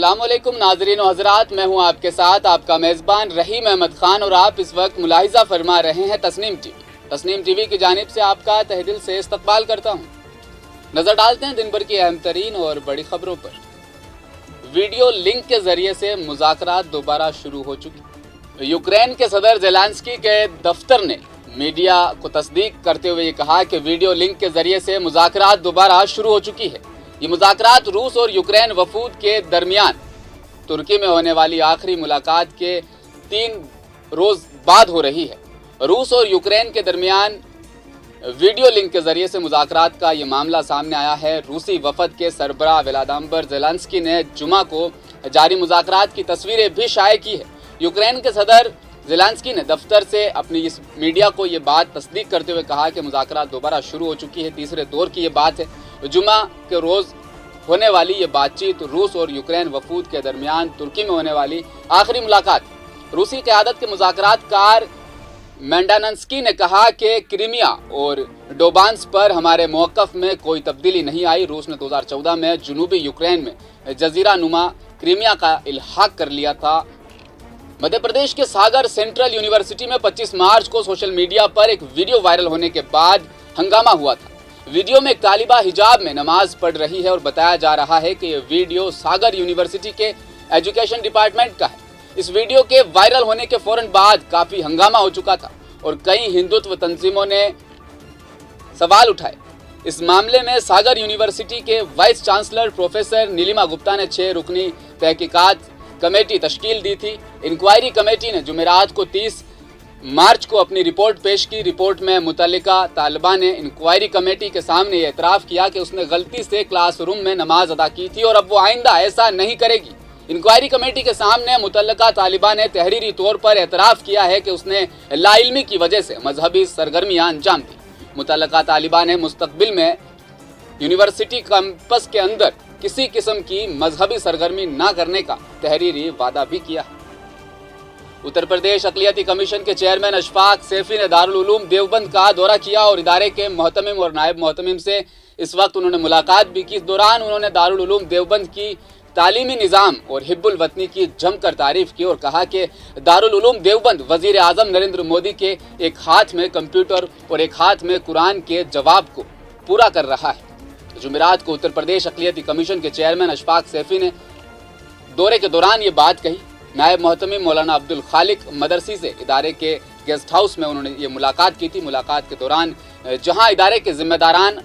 अस्सलाम वालेकुम नाज़रीन व हज़रात, मैं हूं आपके साथ आपका मेज़बान रहीम अहमद खान और आप इस वक्त मुलाहिज़ा फरमा रहे हैं तस्नीम टीवी की जानिब से आपका तहे दिल से इस्तकबाल करता हूं। नज़र डालते हैं दिन भर की अहम तरीन और बड़ी खबरों पर। वीडियो लिंक के ज़रिए से मुज़ाकरात दोबारा शुरू हो चुकी। यूक्रेन के सदर ज़ेलेंस्की के दफ्तर ने मीडिया को तस्दीक करते हुए कहा कि वीडियो लिंक के ज़रिए से मुज़ाकरात दोबारा शुरू हो चुकी है। ये मुज़ाकरात रूस और यूक्रेन वफूद के दरमियान तुर्की में होने वाली आखिरी मुलाकात के 3 रोज़ बाद हो रही है। रूस और यूक्रेन के दरमियान वीडियो लिंक के ज़रिए से मुज़ाकरात का ये मामला सामने आया है। रूसी वफद के सरबराह व्लादिमीर ज़ेलेंस्की ने जुमा को जारी मुज़ाकरात की तस्वीरें भी शाये की है। यूक्रेन के सदर ज़ेलेंस्की ने दफ्तर से अपनी इस मीडिया को ये बात तस्दीक करते हुए कहा कि मुज़ाकरात दोबारा शुरू हो चुकी है। तीसरे दौर की ये बात है। जुमा के रोज़ होने वाली ये बातचीत रूस और यूक्रेन वफूद के दरमियान तुर्की में होने वाली आखिरी मुलाकात। रूसी क़यादत के मुज़ाकरातकार मेंडानस्की ने कहा कि क्रीमिया और डोबान्स पर हमारे मौक़िफ़ में कोई तब्दीली नहीं आई। रूस ने 2014 में जनूबी यूक्रेन में जजीरा नुमा क्रीमिया का इल्हाक कर लिया था। मध्य प्रदेश के सागर सेंट्रल यूनिवर्सिटी में 25 मार्च को सोशल मीडिया पर एक वीडियो वायरल होने के बाद हंगामा हुआ था। वीडियो में एक तालिबा हिजाब में नमाज पढ़ रही है और बताया जा रहा है कि यह वीडियो सागर यूनिवर्सिटी के एजुकेशन डिपार्टमेंट का है। इस वीडियो के वायरल होने के फौरन बाद काफ़ी हंगामा हो चुका था और कई हिंदुत्व तंजीमों ने सवाल उठाए। इस मामले में सागर यूनिवर्सिटी के vice chancellor professor Neelima Gupta ने 6 रुकनी तहकीकात कमेटी तश्कील दी थी। इंक्वायरी कमेटी ने जुमेरात को 30 मार्च को अपनी रिपोर्ट पेश की। रिपोर्ट में मुतल्लिका तालिबा ने इंक्वायरी कमेटी के सामने ये एतराफ़ किया कि उसने गलती से क्लासरूम में नमाज अदा की थी और अब वो आइंदा ऐसा नहीं करेगी। इंक्वायरी कमेटी के सामने मुतल्लिका तालिबा ने तहरीरी तौर पर एतराफ़ किया है कि उसने लाइल्मी की वजह से मजहबी सरगर्मियाँ अंजाम दी। मुतल्लिका तालिबा ने मुस्तकबिल में यूनिवर्सिटी कैंपस के अंदर किसी किस्म की मजहबी सरगर्मी न करने का तहरीरी वादा भी किया है। उत्तर प्रदेश अक़लियती कमीशन के चेयरमैन अशफाक सैफी ने दारुल उलूम देवबंद का दौरा किया और इदारे के मोहतमिम और नायब मोहतमिम से इस वक्त उन्होंने मुलाकात भी की। इस दौरान उन्होंने दारुल उलूम देवबंद की तालीमी निज़ाम और हिब्बुल वतनी की जमकर तारीफ़ की और कहा कि दारुल उलूम देवबंद वज़ीर आज़म नरेंद्र मोदी के एक हाथ में कंप्यूटर और एक हाथ में कुरान के जवाब को पूरा कर रहा है। जुमेरात को उत्तर प्रदेश अक़लियती कमीशन के चेयरमैन अशफाक सैफी ने दौरे के दौरान ये बात कही। नायब मोहतमिम मौलाना अब्दुल खालिक मदरसी से इदारे के गेस्ट हाउस में उन्होंने ये मुलाकात की थी। मुलाकात के दौरान जहां इदारे के ज़िम्मेदारान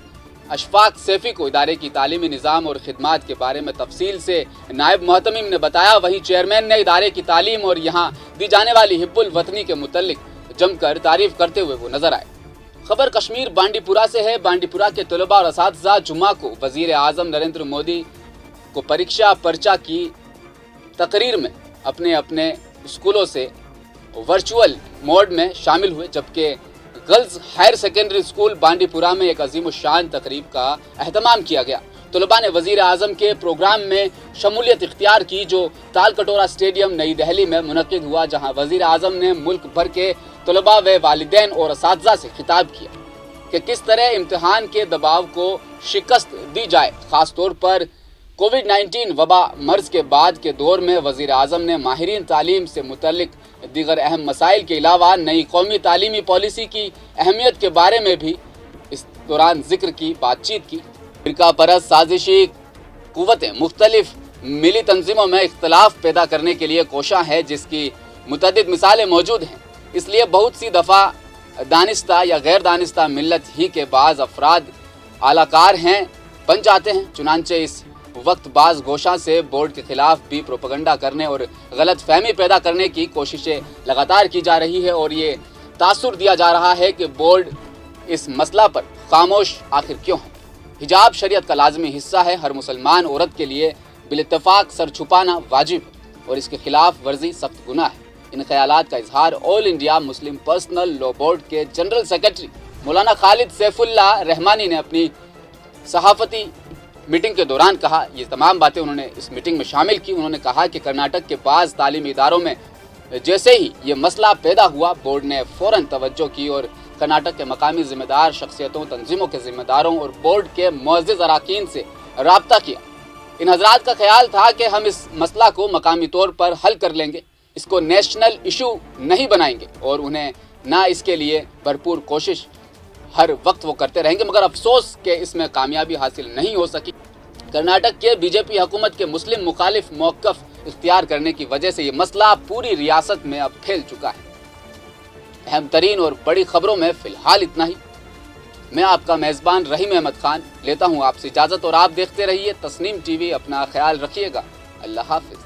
अशफाक सैफी को इदारे की तालीमी निज़ाम और ख़िदमात के बारे में तफसील से नायब मोहतमिम ने बताया, वहीं चेयरमैन ने इदारे की तालीम और यहाँ दी जाने वाली हिब्बुल वतनी के मुतल्लिक जमकर तारीफ़ करते हुए वो नज़र आए। खबर कश्मीर बांडीपुरा से है। बांडीपुरा के तलबा और असातिज़ा जुम्मा को वज़ीर आज़म नरेंद्र मोदी को परीक्षा पर्चा की तकरीर में अपने अपने स्कूलों से वर्चुअल मोड में शामिल हुए, जबकि girls higher secondary school Bandipora में एक अजीम शान तकरीब का अहतमाम किया गया। तलबा ने वज़ीर आज़म के प्रोग्राम में शमूलियत इख्तियार की जो तालकटोरा स्टेडियम नई दिल्ली में मुनक़िद हुआ, जहां वज़ीर आज़म ने मुल्क भर के तलबा व वालिदैन और असातिज़ा से खिताब किया कि किस तरह इम्तिहान के दबाव को शिकस्त दी जाए। ख़ास तौर पर कोविड-19 वबा मर्ज़ के बाद के दौर में वज़ीर आज़म ने माहिरीन तालीम से मुतल्लिक दीगर अहम मसाइल के अलावा नई कौमी तालीमी पॉलिसी की अहमियत के बारे में भी इस दौरान जिक्र की, बातचीत की। फ़िरका परस्त साजिशी क़ुव्वतें मुख्तलिफ मिली तंजीमों में इख्तलाफ पैदा करने के लिए कोशां है, जिसकी मुतअद्दिद मिसालें मौजूद हैं। इसलिए बहुत सी दफ़ा दानिस्ता या गैर दानिस्ता मिल्लत ही के बाज़ अफराद आलाकार हैं बन जाते हैं। चुनांचे इस वक्त बाज़ गोशा से बोर्ड के खिलाफ भी प्रोपगंडा करने और गलत फहमी पैदा करने की कोशिशें लगातार की जा रही है और ये तासुर दिया जा रहा है कि बोर्ड इस मसला पर खामोश आखिर क्यों है। हिजाब शरीयत का लाजमी हिस्सा है। हर मुसलमान औरत के लिए बिल-इत्तिफाक सर छुपाना वाजिब है और इसके खिलाफ वर्जी सख्त गुनाह है। इन ख्यालात का इजहार all India Muslim personal law board के जनरल सेक्रेटरी मौलाना खालिद सैफुल्ला रहमानी ने अपनी सहाफ़ती मीटिंग के दौरान कहा। ये तमाम बातें उन्होंने इस मीटिंग में शामिल की। उन्होंने कहा कि कर्नाटक के बाज़ तालीमी इदारों में जैसे ही ये मसला पैदा हुआ, बोर्ड ने फ़ौरन तवज्जो की और कर्नाटक के मकामी ज़िम्मेदार शख्सियतों, तंजीमों के ज़िम्मेदारों और बोर्ड के मुअज़्ज़िज़ अराकीन से रब्ता किया ان حضرات کا خیال تھا کہ ہم اس مسئلہ کو مقامی طور پر حل کر لیں گے، اس کو نیشنل ایشو نہیں بنائیں گے، اور انہیں نہ اس کے لیے بھرپور کوشش ہر وقت وہ کرتے رہیں گے، مگر افسوس کہ اس میں کامیابی حاصل نہیں ہو سکی۔ کرناٹک کے بی جے پی حکومت کے مسلم مخالف موقف اختیار کرنے کی وجہ سے یہ مسئلہ پوری ریاست میں اب پھیل چکا ہے۔ اہم ترین اور بڑی خبروں میں فی الحال اتنا ہی۔ میں آپ کا میزبان رحیم احمد خان لیتا ہوں آپ سے اجازت، اور آپ دیکھتے رہیے تسنیم ٹی وی۔ اپنا خیال رکھیے گا۔ اللہ حافظ۔